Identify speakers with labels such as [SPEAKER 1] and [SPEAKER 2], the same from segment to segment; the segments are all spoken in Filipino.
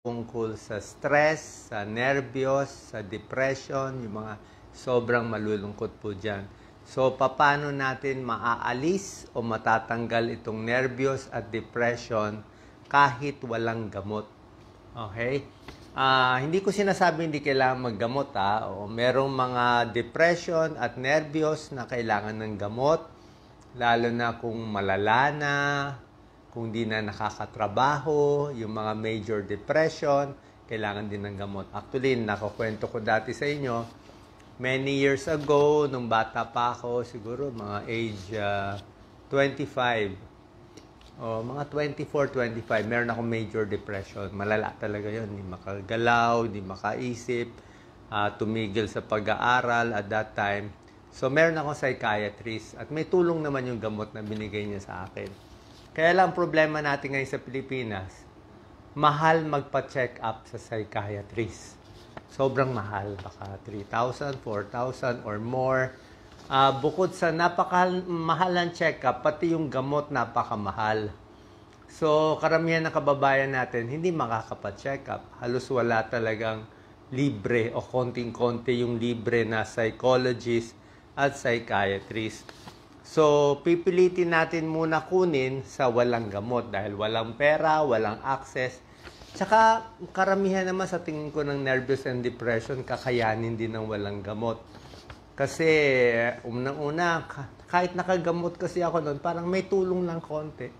[SPEAKER 1] tungkol sa stress, sa nervyos, sa depression, yung mga sobrang malulungkot po dyan. So, paano natin maaalis o matatanggal itong nervyos at depression kahit walang gamot? Okay? Hindi ko sinasabi hindi kailangan maggamot o merong mga depression at nervyos na kailangan ng gamot, lalo na kung malala na, kung di na nakakatrabaho, yung mga major depression, kailangan din ng gamot. Actually, nakakwento ko dati sa inyo, many years ago, nung bata pa ako, siguro mga age 25, mga 24, 25, meron akong major depression. Malala talaga yun. Hindi makagalaw, hindi makaisip, tumigil sa pag-aaral at that time. So, meron akong psychiatrist at may tulong naman yung gamot na binigay niya sa akin. Kaya lang problema natin ngayon sa Pilipinas, mahal magpa-check up sa psychiatrist. Sobrang mahal, baka 3,000, 4,000 or more. Bukod sa napakamahal ng check-up, pati yung gamot napakamahal. So, karamihan ng kababayan natin, hindi makakapa-check up. Halos wala talagang libre o konting-konti yung libre na psychologist at psychiatrist. So, pipilitin natin muna kunin sa walang gamot dahil walang pera, walang access. Tsaka, karamihan naman sa tingin ko ng nervous and depression, kakayanin din ng walang gamot. Kasi, unang-una, kahit nakagamot kasi ako noon, parang may tulong lang konti.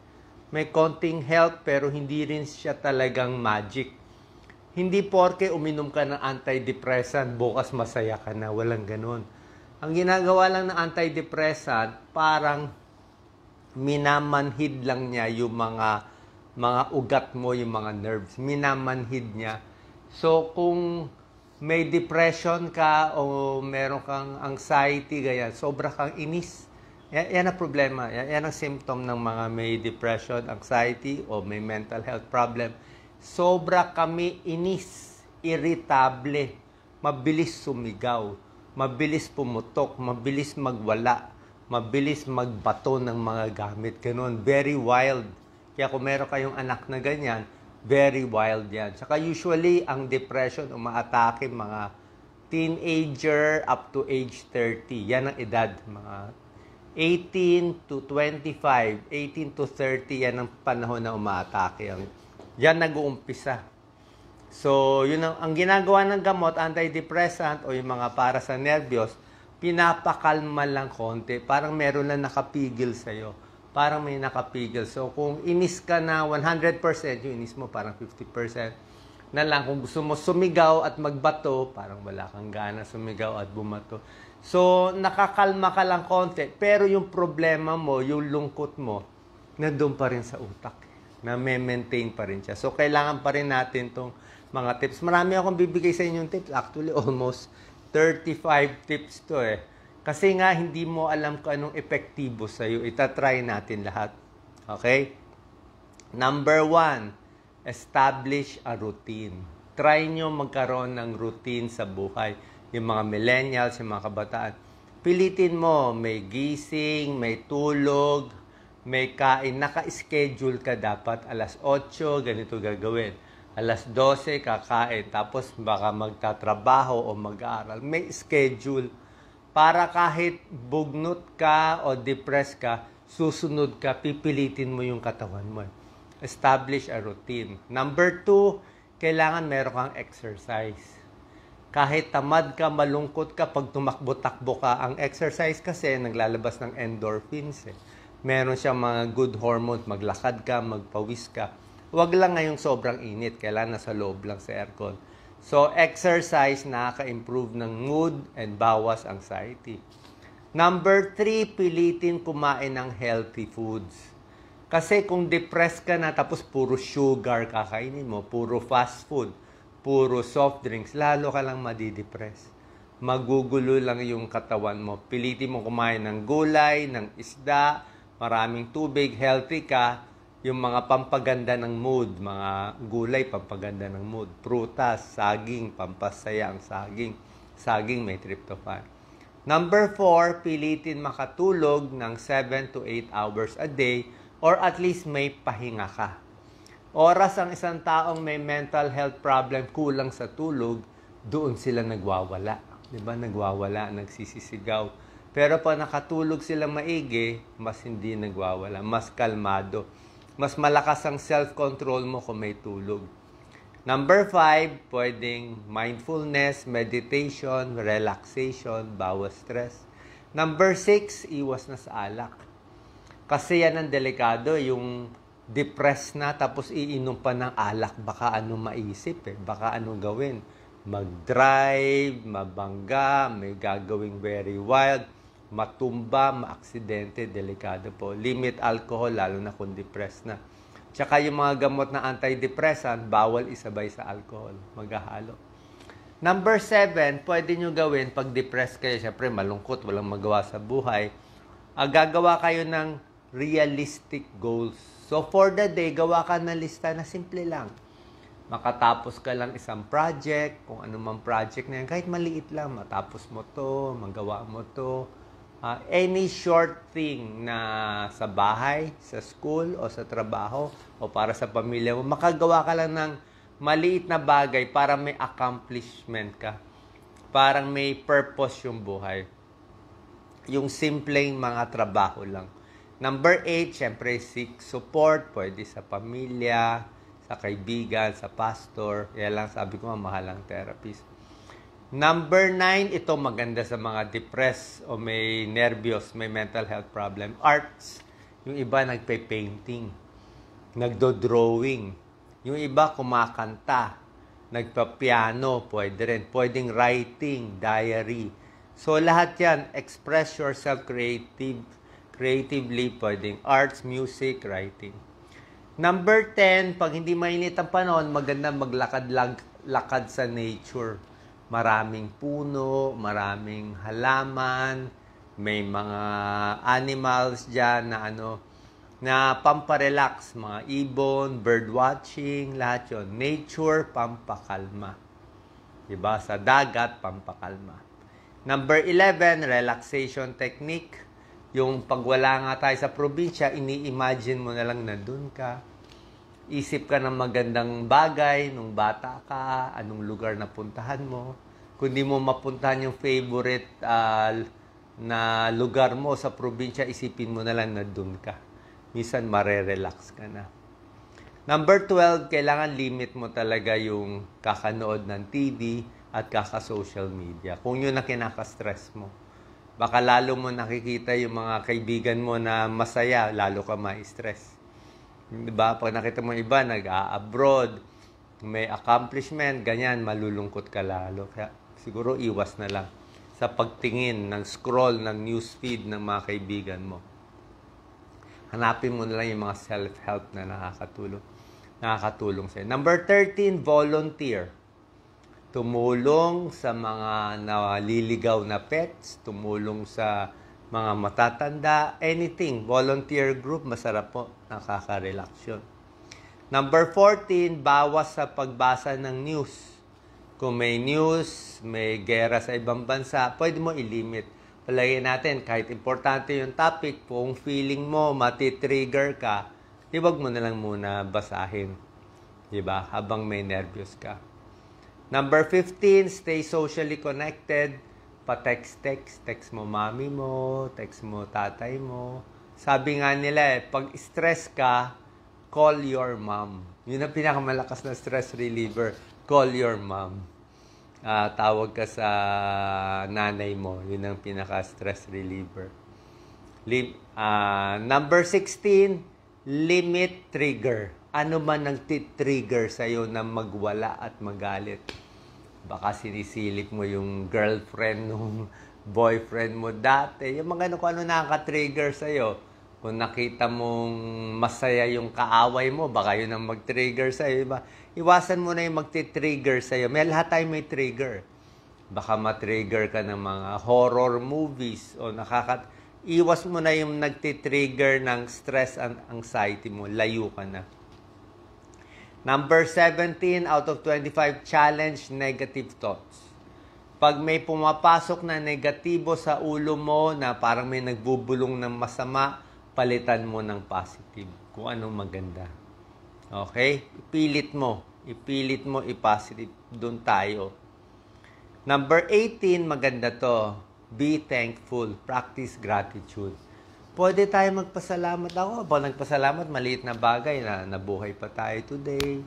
[SPEAKER 1] May konting help pero hindi rin siya talagang magic. Hindi porke uminom ka ng antidepressant, bukas masaya ka na, walang ganun. Ang ginagawa lang ng antidepressant, parang minamanhid lang niya yung mga ugat mo, yung mga nerves. Minamanhid niya. So, kung may depression ka o meron kang anxiety, ganyan, sobra kang inis. Yan ang problema. Yan ang symptom ng mga may depression, anxiety, o may mental health problem. Sobra kami inis, irritable, mabilis sumigaw, mabilis pumutok, mabilis magwala, mabilis magbato ng mga gamit. Ganun, very wild. Kaya kung meron kayong anak na ganyan, very wild yan. Saka usually, ang depression umaatake mga teenager up to age 30. Yan ang edad. Mga 18 to 25, 18 to 30, yan ang panahon na umaatake. Yan nag-uumpisa. So, yun ang ginagawa ng gamot, antidepressant o yung mga para sa nervyos, pinapakalma lang konti. Parang meron lang nakapigil sa'yo. Parang may nakapigil. So, kung inis ka na 100%, yung inis mo parang 50% na lang. Kung gusto mo sumigaw at magbato, parang wala kang gana sumigaw at bumato. So, nakakalma ka lang konti. Pero yung problema mo, yung lungkot mo, nandun pa rin sa utak. Na may maintain pa rin siya. So, kailangan pa rin natin itong mga tips. Marami akong bibigay sa inyong tips. Actually, almost 35 tips to Kasi nga, hindi mo alam kung anong epektibo sa'yo. Itatry natin lahat. Okay? Number 1, establish a routine. Try nyo magkaroon ng routine sa buhay. Yung mga millennials, yung mga kabataan. Pilitin mo, may gising, may tulog, may kain. Naka-schedule ka dapat. Alas 8, ganito gagawin. Alas 12, kakain. Tapos baka magtatrabaho o mag-aaral. May schedule. Para kahit bugnot ka o depressed ka, susunod ka, pipilitin mo yung katawan mo. Establish a routine. Number 2, kailangan meron kang exercise. Kahit tamad ka, malungkot ka, pag tumakbo-takbo ka, ang exercise kasi naglalabas ng endorphins. Meron siyang mga good hormones, maglakad ka, magpawis ka. Huwag lang ngayong sobrang init, kailangan nasa loob lang sa aircon. So, exercise nakaka-improve ng mood and bawas anxiety. Number 3, pilitin kumain ng healthy foods. Kasi kung depressed ka na tapos puro sugar kakainin mo, puro fast food, puro soft drinks, lalo ka lang madidepress. Magugulo lang yung katawan mo. Pilitin mo kumain ng gulay, ng isda, maraming tubig, healthy ka. Yung mga pampaganda ng mood, mga gulay, pampaganda ng mood. Prutas, saging, pampasaya ang saging. Saging may tryptophan. Number 4, pilitin makatulog ng 7 to 8 hours a day or at least may pahinga ka. Oras ang isang taong may mental health problem, kulang sa tulog, doon sila nagwawala. Diba? Nagwawala, nagsisisigaw. Pero pag nakatulog sila maigi, mas hindi nagwawala, mas kalmado. Mas malakas ang self-control mo kung may tulog. Number 5, pwedeng mindfulness, meditation, relaxation, bawas stress. Number 6, iwas na sa alak. Kasi yan ang delikado, yung depressed na tapos iinom pa ng alak, baka ano maisip baka ano gawin. Mag-drive, mabangga, may gagawing very wild, matumba, maaksidente, delikado po. Limit alcohol, lalo na kung depressed na. Tsaka yung mga gamot na antidepressant, bawal isabay sa alcohol, maghahalo. Number 7, pwede nyo gawin pag depressed kayo, syempre malungkot, walang magawa sa buhay, gagawa kayo ng realistic goals. So for the day, gawa ka na lista na simple lang. Makatapos ka lang isang project, kung ano mang project na yan, kahit maliit lang, matapos mo to, magawa mo to. Any short thing na sa bahay, sa school, o sa trabaho, o para sa pamilya mo, makagawa ka lang ng maliit na bagay para may accomplishment ka. Parang may purpose yung buhay. Yung simpleng mga trabaho lang. Number 8, syempre seek support, pwede sa pamilya, sa kaibigan, sa pastor. Kaya lang sabi ko, mahal ang therapist. Number 9, ito maganda sa mga depressed o may nervyos, may mental health problem. Arts. Yung iba nagpe-painting, nagdo-drawing. Yung iba kumakanta, nagpa-piano, pwede rin. Pwedeng writing, diary. So lahat yan, express yourself creatively, pwedeng arts, music, writing. Number 10, pag hindi mainit ang panahon, maganda maglakad sa nature. Maraming puno, maraming halaman, may mga animals dyan na pamparelax, mga ibon, bird watching, lahat yun. Nature, pampakalma. Diba? Sa dagat, pampakalma. Number 11, relaxation technique. Yung pagwala nga tayo sa probinsya, ini-imagine mo na lang na dun ka. Isip ka ng magandang bagay nung bata ka, anong lugar na puntahan mo. Kung di mo mapuntahan yung favorite na lugar mo sa probinsya, isipin mo na lang na dun ka. Minsan marerelax ka na. Number 12, kailangan limit mo talaga yung kakanood ng TV at kaka-social media. Kung yun na kinaka-stress mo. Baka lalo mo nakikita yung mga kaibigan mo na masaya, lalo ka ma-stress. Diba? Pag nakita mo iba, nag-abroad, may accomplishment, ganyan, malulungkot ka lalo. Kaya siguro iwas na lang sa pagtingin ng scroll ng newsfeed ng mga kaibigan mo. Hanapin mo na lang yung mga self-help na nakakatulong sa'yo. Number 13, volunteer. Tumulong sa mga naliligaw na pets, tumulong sa mga matatanda, anything. Volunteer group, masarap po, nakaka-relax yun. Number 14, bawas sa pagbasa ng news. Kung may news, may gera sa ibang bansa, pwede mo ilimit. Palagay natin, kahit importante yung topic, kung feeling mo matitrigger ka, wag mo na lang muna basahin. Diba? Habang may nervyos ka. Number 15, stay socially connected. Text mo mami mo, text mo tatay mo. Sabi nga nila pag stress ka, call your mom. Yun ang pinakamalakas na stress reliever. Call your mom. Tawag ka sa nanay mo. Yun ang pinaka-stress reliever. Number 16, limit trigger. Ano man ang trigger sa'yo na magwala at magalit? Baka sinisilip mo yung girlfriend nung boyfriend mo dati. Yung mga kung ano nakaka-trigger sa'yo. Kung nakita mong masaya yung kaaway mo, baka yun ang mag-trigger sa'yo. Diba? Iwasan mo na yung mag-trigger sa'yo. May lahat tayo may trigger. Baka ma-trigger ka ng mga horror movies o iwas mo na yung nag-trigger ng stress and anxiety mo. Layo ka na. Number 17, out of 25, challenge negative thoughts. Pag may pumapasok na negatibo sa ulo mo na parang may nagbubulong ng masama, palitan mo ng positive. Kung anong maganda. Okay? Ipilit mo, i-positive. Doon tayo. Number 18, maganda to. Be thankful. Practice gratitude. Pwede tayo magpasalamat. Ako, pag nagpasalamat, maliit na bagay na nabuhay pa tayo today.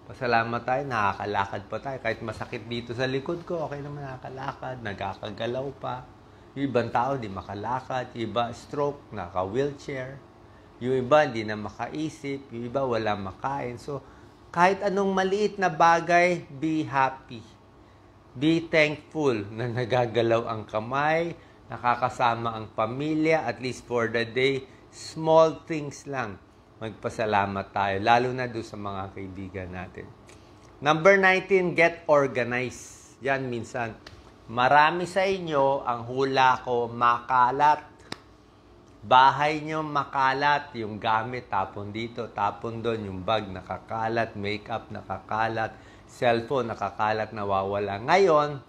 [SPEAKER 1] Pasalamat tayo, nakakalakad pa tayo. Kahit masakit dito sa likod ko, okay naman nakakalakad, nagkakagalaw pa. Yung ibang tao, di makalakad. Yung iba, stroke, naka-wheelchair. Yung iba, hindi na makaisip. Yung iba, wala makain. So, kahit anong maliit na bagay, be happy. Be thankful na nagagalaw ang kamay, nakakasama ang pamilya, at least for the day. Small things lang. Magpasalamat tayo, lalo na doon sa mga kaibigan natin. Number 19, get organized. Yan, minsan, marami sa inyo, ang hula ko, makalat. Bahay nyo makalat, yung gamit, tapon dito, tapon doon, yung bag nakakalat, makeup nakakalat, cellphone nakakalat, nawawala. Ngayon,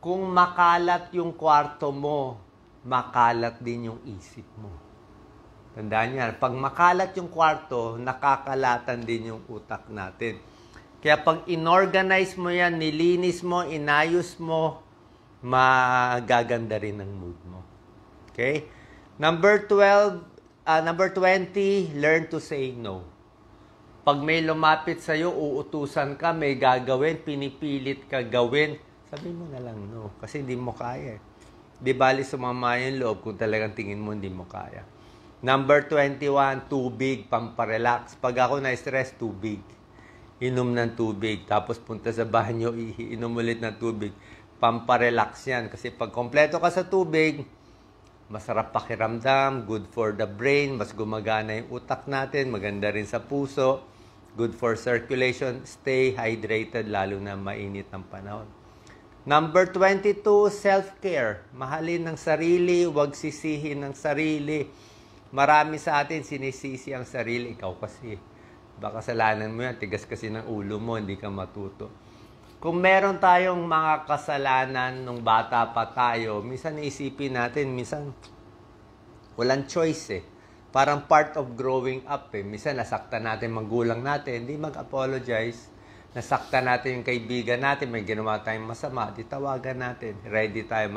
[SPEAKER 1] kung makalat yung kwarto mo, makalat din yung isip mo. Tandaan yan, pag makalat yung kwarto, nakakalatan din yung utak natin. Kaya pag inorganize mo yan, nilinis mo, inayos mo, magaganda rin ang mood mo. Okay? Number 20, learn to say no. Pag may lumapit sa'yo, uutusan ka, may gagawin, pinipilit ka gawin, sabihin mo na lang no, kasi hindi mo kaya. Di bali sumama yung loob kung talagang tingin mo hindi mo kaya. Number 21, tubig, pamparelax. Pag ako na-stress, tubig. Inom ng tubig. Tapos punta sa banyo, inom ulit ng tubig. Pamparelax yan. Kasi pag kompleto ka sa tubig, masarap pakiramdam, good for the brain, mas gumagana yung utak natin, maganda rin sa puso, good for circulation, stay hydrated, lalo na mainit ang panahon. Number 22, self-care. Mahalin ng sarili, huwag sisihin ng sarili. Marami sa atin sinisisi ang sarili. Ikaw kasi, baka kasalanan mo yan, tigas kasi ng ulo mo, hindi ka matuto. Kung meron tayong mga kasalanan nung bata pa tayo, minsan naisipin natin, minsan walang choice eh. Parang part of growing up eh. Minsan nasaktan natin magulang natin, hindi mag-apologize. Nasaktan natin yung kaibigan natin, may ginawa tayong masama, di tawagan natin. Ready tayo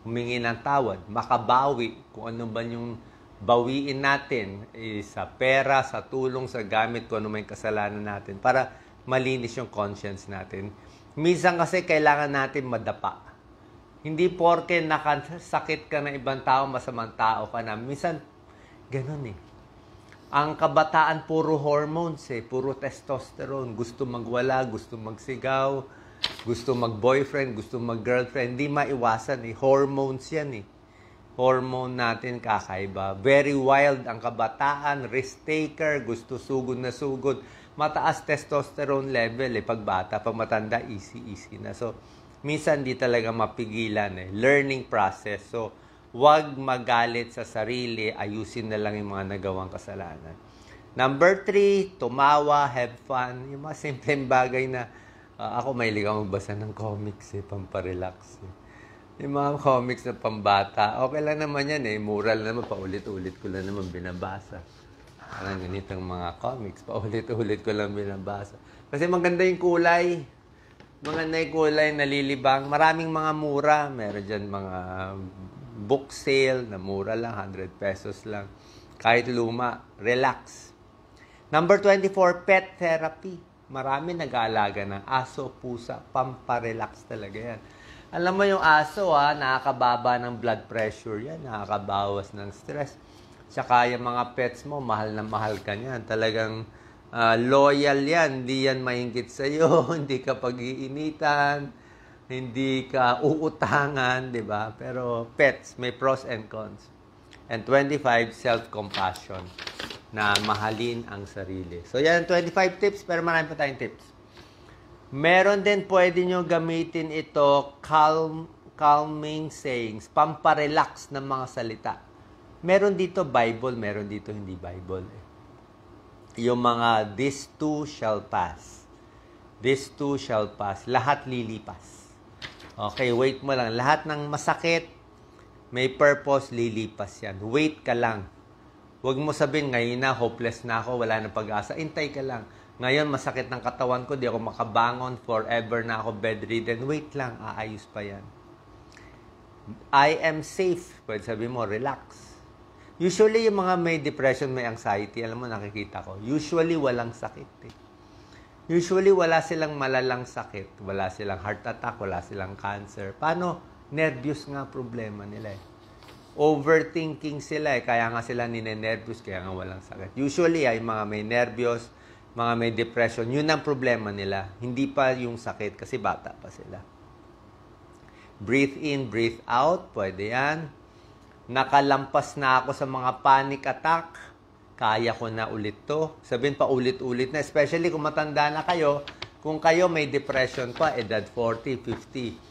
[SPEAKER 1] humingi ng tawad, makabawi kung ano ba yung bawiin natin sa pera, sa tulong, sa gamit, kung ano may kasalanan natin para malinis yung conscience natin. Minsan kasi kailangan natin madapa. Hindi porke nakasakit ka ng ibang tao, masamang tao ka na. Minsan, ganun eh. Ang kabataan, puro hormones eh. Puro testosterone. Gusto magwala, gusto magsigaw, gusto mag-boyfriend, gusto mag-girlfriend. Hindi maiwasan eh. Hormones yan eh. Hormone natin kakaiba. Very wild ang kabataan, risk taker, gusto sugod na sugod. Mataas testosterone level eh. Pag bata, pag matanda, easy na. So, minsan di talaga mapigilan eh. Learning process. So, huwag magalit sa sarili, ayusin na lang yung mga nagawang kasalanan. Number 3, tumawa, have fun. Yung mga simpleng bagay na, ako mahilig ako magbasa ng comics eh, pamparelax eh. Yung mga comics na pambata, okay lang naman yan eh, mural naman, paulit-ulit ko lang naman binabasa. Parang ganitong mga comics, paulit-ulit ko lang binabasa. Kasi maganda yung kulay, maganda yung kulay, nalilibang. Maraming mga mura, meron dyan mga book sale na mura lang, 100 pesos lang. Kahit luma, relax. Number 24, pet therapy. Marami nag-aalaga ng aso, pusa, pamparelax talaga yan. Alam mo yung aso nakakababa ng blood pressure yan, nakakabawas ng stress. Tsaka yung mga pets mo, mahal na mahal ka niyan. Talagang loyal yan, hindi yan maingit sa'yo, hindi ka pag-iinitan, hindi ka uutangan, di ba? Pero pets, may pros and cons. And 25, self-compassion, na mahalin ang sarili. So yan, 25 tips, pero marami pa tayong tips. Meron din pwede nyo gamitin ito, calming sayings, pamparelax ng mga salita. Meron dito Bible, meron dito hindi Bible. Yung mga, this too shall pass. This too shall pass. Lahat lilipas. Okay, wait mo lang. Lahat ng masakit, may purpose, lilipas yan. Wait ka lang. Huwag mo sabihin, ngayon na, hopeless na ako, wala na pag-asa. Intay ka lang. Ngayon, masakit ng katawan ko, di ako makabangon, forever na ako bedridden. Wait lang, aayos pa yan. I am safe. Pwede sabihin mo, relax. Usually, yung mga may depression, may anxiety, alam mo, nakikita ko, usually walang sakit eh. Usually, wala silang malalang sakit. Wala silang heart attack, wala silang cancer. Paano? Nervyos nga problema nila eh. Overthinking sila eh. Kaya nga sila ninenervyos, kaya nga walang sakit. Usually, ay mga may nervyos, mga may depression, yun ang problema nila. Hindi pa yung sakit kasi bata pa sila. Breathe in, breathe out. Pwede yan. Nakalampas na ako sa mga panic attack. Kaya ko na ulit to. Sabihin pa ulit-ulit na. Especially kung matanda na kayo. Kung kayo may depression pa, edad 40, 50.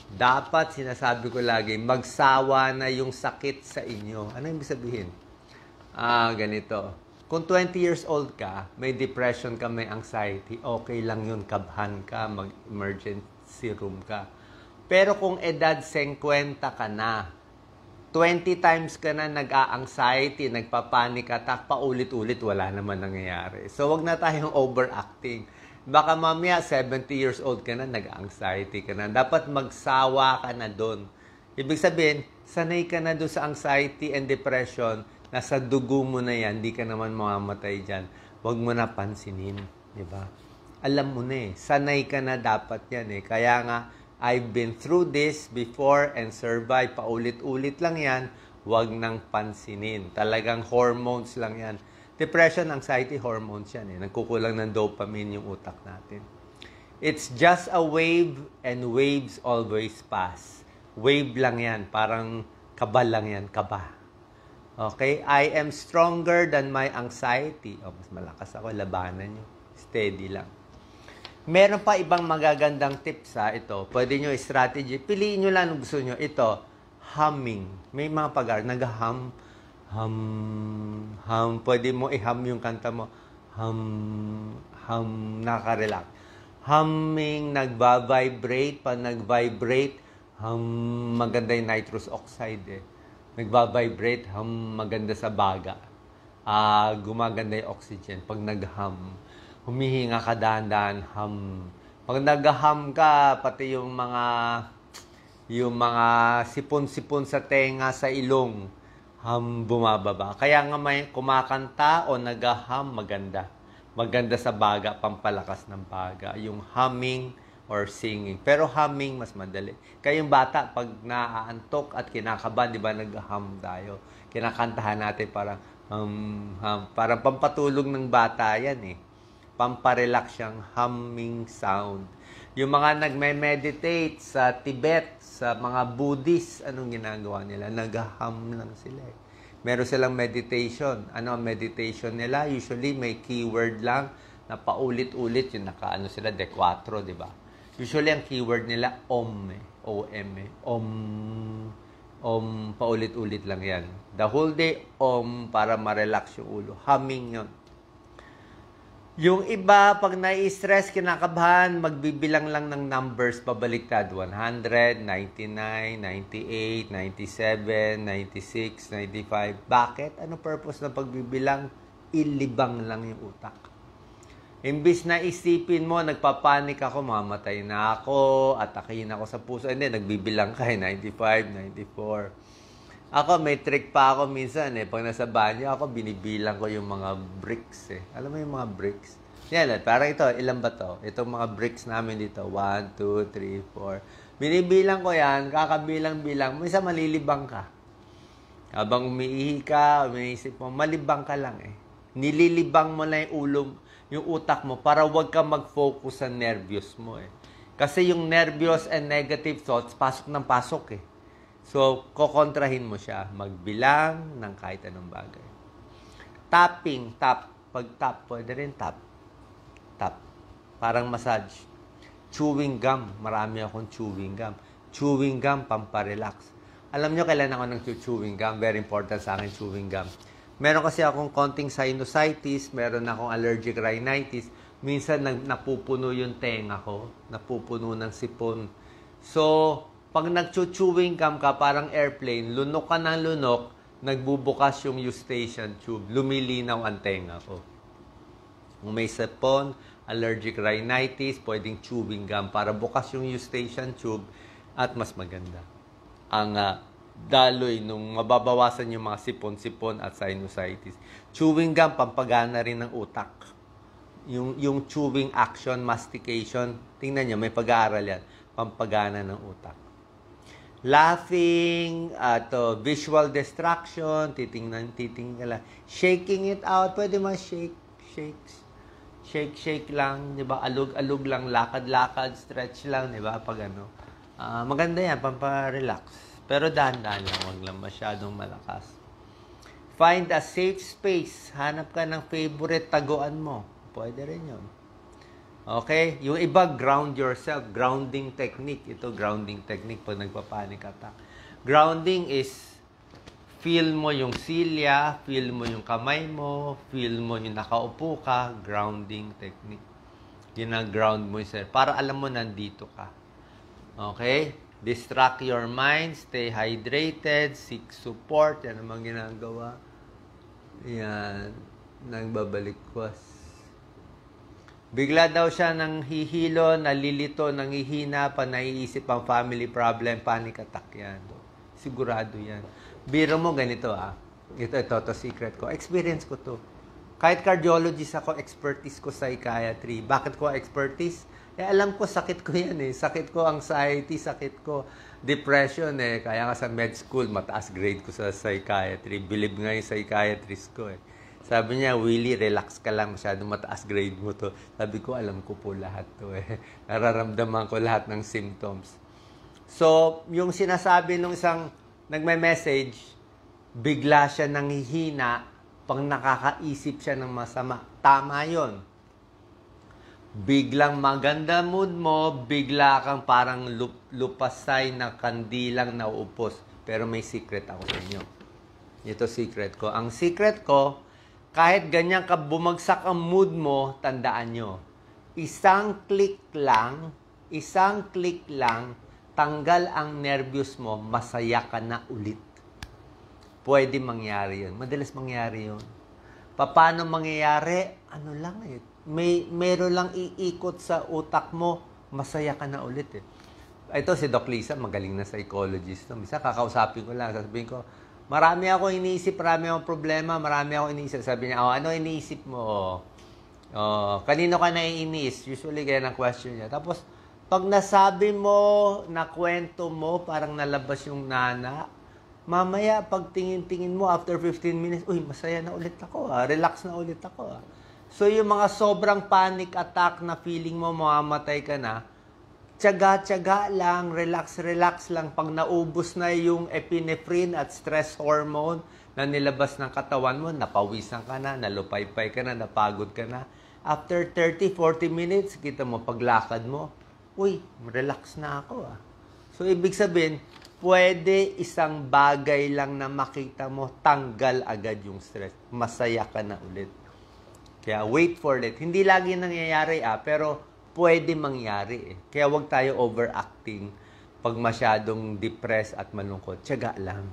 [SPEAKER 1] Dapat, sinasabi ko lagi, magsawa na yung sakit sa inyo. Ano ibig sabihin? Ganito. Kung 20 years old ka, may depression ka, may anxiety, okay lang yun, kabhan ka, mag-emergency room ka. Pero kung edad 50 ka na, 20 times ka na nag-a-anxiety, nagpa-panic attack, paulit-ulit, wala naman nangyayari. So, wag na tayong overacting. Baka mamaya, 70 years old ka na, nag-anxiety ka na. Dapat magsawa ka na doon. Ibig sabihin, sanay ka na doon sa anxiety and depression, nasa dugo mo na yan, di ka naman mamamatay dyan. Huwag mo na pansinin, di ba? Alam mo na eh, sanay ka na dapat yan eh. Kaya nga, I've been through this before and survive. Paulit-ulit lang yan, huwag nang pansinin. Talagang hormones lang yan. Depression, anxiety, hormones yan eh. Nagkukulang ng dopamine yung utak natin. It's just a wave and waves always pass. Wave lang yan. Parang kaba lang yan. Kaba. Okay? I am stronger than my anxiety. Oh, mas malakas ako. Labanan nyo. Steady lang. Meron pa ibang magagandang tips ha. Ito. Pwede nyo strategy. Piliin nyo lang kung gusto nyo. Ito. Humming. May mga pag-hum. Hum. Pwede mo i-hum yung kanta mo. Hum. Nakarelax. Humming, nagba-vibrate. Pag nag-vibrate, maganda yung nitrous oxide eh. Nagba-vibrate, maganda sa baga. Gumaganda yung oxygen. Pag nag-hum, humihinga ka dahan-dahan, hum. Pag nag-hum ka, pati yung mga sipon-sipon sa tenga, sa ilong, bumababa. Kaya nga may kumakanta o nag-hum, maganda. Maganda sa baga, pampalakas ng baga. Yung humming or singing. Pero humming, mas madali. Kaya yung bata, pag naaantok at kinakabahan, di ba, nag-hum tayo. Kinakantahan natin parang, parang pampatulog ng bata yan eh. Pamparelax siyang humming sound. Yung mga nagme-meditate sa Tibet, sa mga Buddhist, anong ginagawa nila? Nag-hum lang sila eh. Meron silang meditation. Ano ang meditation nila? Usually may keyword lang na paulit-ulit. Yung naka-ano sila, D4, di ba? Usually ang keyword nila, Om eh. O-M eh. Om. Om, paulit-ulit lang yan. The whole day, Om, para ma-relax yung ulo. Humming yun. Yung iba, pag nai-stress, kinakabahan, magbibilang lang ng numbers, pabaliktad. 100, 99, 98, 97, 96, 95. Bakit? Ano purpose ng pagbibilang? Ilibang lang yung utak. Imbis na isipin mo, nagpapanik ako, mamatay na ako, atakihin ako sa puso. Hindi, nagbibilang ka, 95, 94. Ako, may trick pa ako minsan eh. Pag nasa banyo ako, binibilang ko yung mga bricks eh. Alam mo yung mga bricks? Yan, parang ito, ilan ba to? Itong mga bricks namin dito. 1, 2, 3, 4. Binibilang ko yan, kakabilang-bilang. Minsan malilibang ka. Habang umiihi ka, umiisip mo, malibang ka lang eh. Nililibang mo na yung ulo, yung utak mo para wag ka mag-focus sa nervyos mo eh. Kasi yung nervyos and negative thoughts, pasok ng pasok eh. So, kokontrahin mo siya. Magbilang ng kahit anong bagay. Tapping, tap. Pag tap, pwede rin tap. Tap. Parang massage. Chewing gum. Marami akong chewing gum. Chewing gum, pamparelax. Alam nyo, kailan ako ng chewing gum? Very important sa akin, chewing gum. Meron kasi akong konting sinusitis, meron akong allergic rhinitis. Minsan, napupuno yung tenga ko. Napupuno ng sipon. So, pag nag-chewing gum ka, parang airplane, lunok ka ng lunok, nagbubukas yung eustachian tube, lumilinaw ang tenga ko. Kung may sepon, allergic rhinitis, pwedeng chewing gum para bukas yung eustachian tube at mas maganda ang daloy nung mababawasan yung mga sipon-sipon at sinusitis. Chewing gum, pampagana rin ng utak. Yung chewing action, mastication, tingnan nyo, may pag-aaral yan, pampagana ng utak. Laughing, visual distraction, titingnan lang. Shaking it out, pwede man shake lang, di ba? Alug-alug lang, lakad-lakad, stretch lang, di ba? Pag ano. Maganda yan, pampa-relax. Pero dahan-dahan lang, wag lang masyadong malakas. Find a safe space. Hanap ka ng favorite taguan mo. Pwede rin yun. Okay? Yung iba, ground yourself. Grounding technique. Ito, grounding technique pag nagpa-panic attack. Grounding is feel mo yung silya, feel mo yung kamay mo, feel mo yung nakaupo ka, grounding technique. Yun ang ground mo yourself. Para alam mo nandito ka. Okay? Distract your mind, stay hydrated, seek support. Yan ang mga ginagawa. Yan. Nagbabalik-was. Bigla daw siya nang hihilo, nalilito, nangihina pa, naiisip ang family problem, panic attack yan. Sigurado yan. Biro mo ganito Ito secret ko. Experience ko to. Kahit cardiologist ako, expertise ko psychiatry. Bakit ko expertise? Alam ko, sakit ko yan Sakit ko anxiety, sakit ko depression Kaya nga sa med school, mataas grade ko sa psychiatry. Believe nga yung psychiatrist ko Sabi niya, Willie, relax ka lang. Masyadong mataas grade mo to. Sabi ko, alam ko po lahat to Nararamdaman ko lahat ng symptoms. So, yung sinasabi nung isang nagme-message, bigla siya nanghihina pag nakakaisip siya ng masama. Tama yon. Biglang maganda mood mo, bigla kang parang lupasay na kandilang nauupos. Pero may secret ako sa inyo. Ito secret ko. Ang secret ko, kahit ganyan ka bumagsak ang mood mo, tandaan nyo. Isang click lang, tanggal ang nervyos mo, masaya ka na ulit. Pwede mangyari yun. Madalas mangyari yun. Paano mangyayari? Ano lang meron lang iikot sa utak mo, masaya ka na ulit Ito si Doc Lisa, magaling na psychologist. Misa kakausapin ko lang, sasabihin ko, marami ako iniisip, marami akong problema, marami ako iniisip. Sabi niya, ano iniisip mo? Kanino ka naiinis? Usually, kaya ng question niya. Tapos, pag nasabi mo, na kwento mo, parang nalabas yung nana, mamaya, pag tingin-tingin mo, after 15 minutes, uy, masaya na ulit ako, relax na ulit ako. So, yung mga sobrang panic attack na feeling mo, mamamatay ka na, tiyaga-tiyaga lang, relax lang. Pag naubos na yung epinephrine at stress hormone na nilabas ng katawan mo, napawisan ka na, nalupaypay ka na, napagod ka na. After 30-40 minutes, kita mo, paglakad mo, uy, relax na ako So, ibig sabihin, pwede isang bagay lang na makita mo, tanggal agad yung stress. Masaya ka na ulit. Kaya wait for it. Hindi lagi nangyayari pero pwede mangyari Kaya wag tayo overacting pag masyadong depressed at malungkot. Tiyaga lang,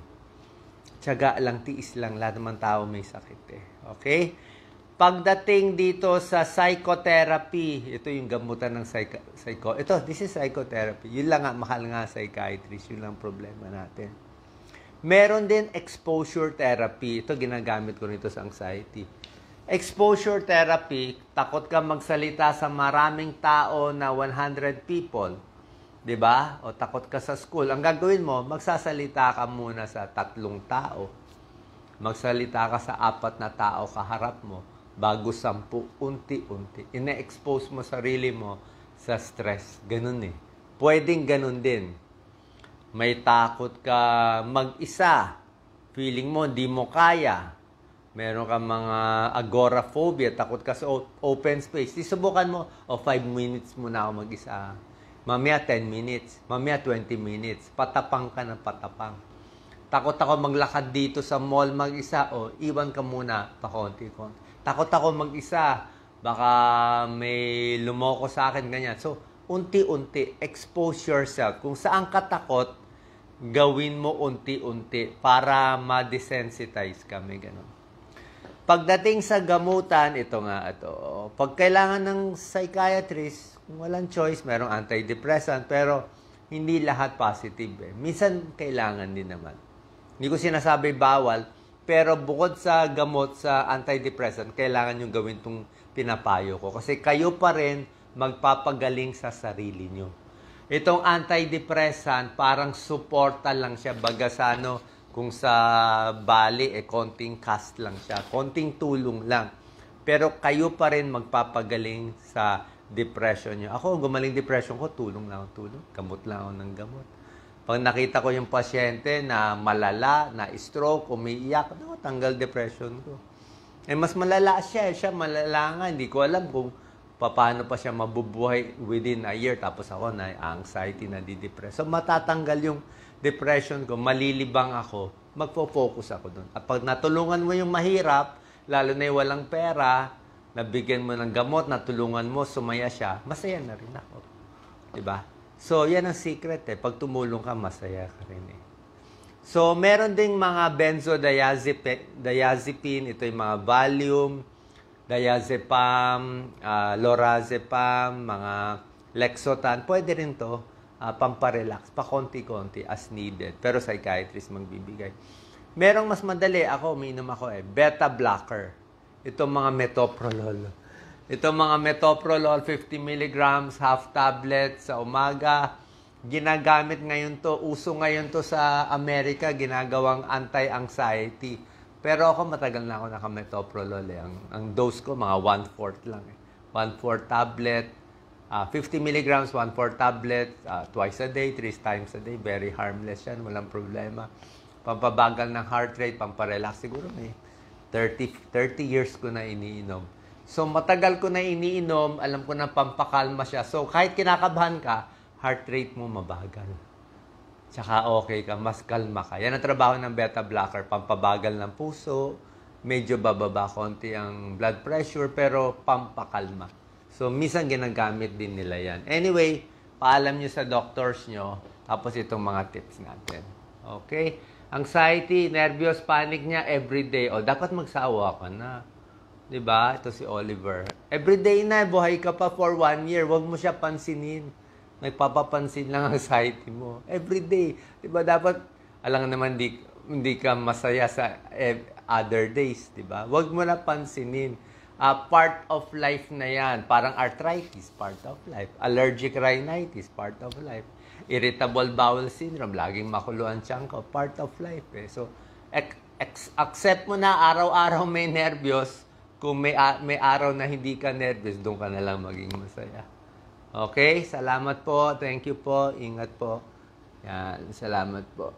[SPEAKER 1] tiis lang. Lahat naman tao may sakit Okay? Pagdating dito sa psychotherapy, ito yung gamutan ng this is psychotherapy. Yun lang mahal nga psychiatrist. Yun lang problema natin. Meron din exposure therapy. Ito ginagamit ko nito sa anxiety. Exposure therapy, takot ka magsalita sa maraming tao na 100 people. 'Di ba? O takot ka sa school. Ang gagawin mo, magsasalita ka muna sa 3 tao. Magsalita ka sa 4 na tao kaharap mo. Bago 10, unti-unti. Ine-expose mo sarili mo sa stress. Ganun Pwedeng ganun din. May takot ka mag-isa. Feeling mo, di mo kaya. Meron ka mga agoraphobia, takot ka sa open space. Subukan mo, 5 minutes muna ako mag-isa. Mamaya 10 minutes, mamaya 20 minutes. Patapang ka ng patapang. Takot ako maglakad dito sa mall mag-isa, iwan ka muna, pakonti-konti. Takot ako mag-isa, baka may lumoko sa akin, ganyan. So, unti-unti, expose yourself. Kung saan ka takot, gawin mo unti-unti para ma-desensitize kami, ganun. Pagdating sa gamutan, ito. Pag kailangan ng psychiatrist, kung walang choice, merong antidepressant, pero hindi lahat positive. Minsan, kailangan din naman. Hindi ko sinasabi bawal, pero bukod sa gamot sa antidepressant, kailangan yung gawin itong pinapayo ko. Kasi kayo pa rin magpapagaling sa sarili nyo. Itong antidepressant, parang suporta lang siya. Bagasano, kung sa bali, konting cast lang siya. Konting tulong lang. Pero kayo pa rin magpapagaling sa depression nyo. Ako, gumaling depression ko, tulong lang ako, tulong. Gamot lang ako ng gamot. Pag nakita ko yung pasyente na malala, na stroke, umiiyak, tanggal depression ko. Mas malala siya. Siya malala nga. Hindi ko alam kung paano pa siya mabubuhay within a year. Tapos ako na anxiety, na di-depress. So, matatanggal yung depression ko, malilibang ako, magpo-focus ako doon. At pag natulungan mo yung mahirap, lalo na yung walang pera, nabigyan mo ng gamot, natulungan mo, sumaya siya, masaya na rin ako. Diba? So, yan ang secret Pag tumulong ka, masaya ka rin So, meron ding mga benzodiazepine, ito yung mga Valium, diazepam, lorazepam, mga Lexotan, pwede rin to. Pamparelax, pa konti-konti as needed. Pero psychiatrist magbibigay. Merong mas madali, umiinom ako beta blocker. Itong mga metoprolol. Itong mga metoprolol, 50 milligrams, half tablet sa umaga. Ginagamit ngayon to, uso ngayon to sa Amerika, ginagawang anti-anxiety. Pero ako matagal na ako naka-metoprolol Ang dose ko, mga 1/4 lang 1/4 tablet. 50 milligrams, 1/4 tablet, twice a day, 3 times a day. Very harmless yan, walang problema. Pampabagal ng heart rate, pamparelax. Siguro may 30 years ko na iniinom. So, matagal ko na iniinom, alam ko na pampakalma siya. So, kahit kinakabahan ka, heart rate mo mabagal. Tsaka okay ka, mas kalma ka. Yan ang trabaho ng beta blocker, pampabagal ng puso, medyo bababa konti ang blood pressure, pero pampakalma. So, minsan ginagamit din nila yan. Anyway, paalam nyo sa doctors nyo, tapos itong mga tips natin. Okay? Anxiety, nervous, panic niya, everyday. O, dapat magsawa ka na. Diba? Ito si Oliver. Everyday na, buhay ka pa for 1 year. Huwag mo siya pansinin. Nagpapapansin lang ang anxiety mo. Everyday. Diba? Dapat, alam naman, hindi ka masaya sa other days. Diba? Huwag mo na pansinin. Part of life na yan. Parang arthritis, part of life. Allergic rhinitis, part of life. Irritable bowel syndrome, laging makulo ang tiyan ko, part of life So, accept mo na araw-araw may nervyos. Kung may araw na hindi ka nervyos, doon ka na lang maging masaya. Okay? Salamat po. Thank you po. Ingat po. Yan. Salamat po.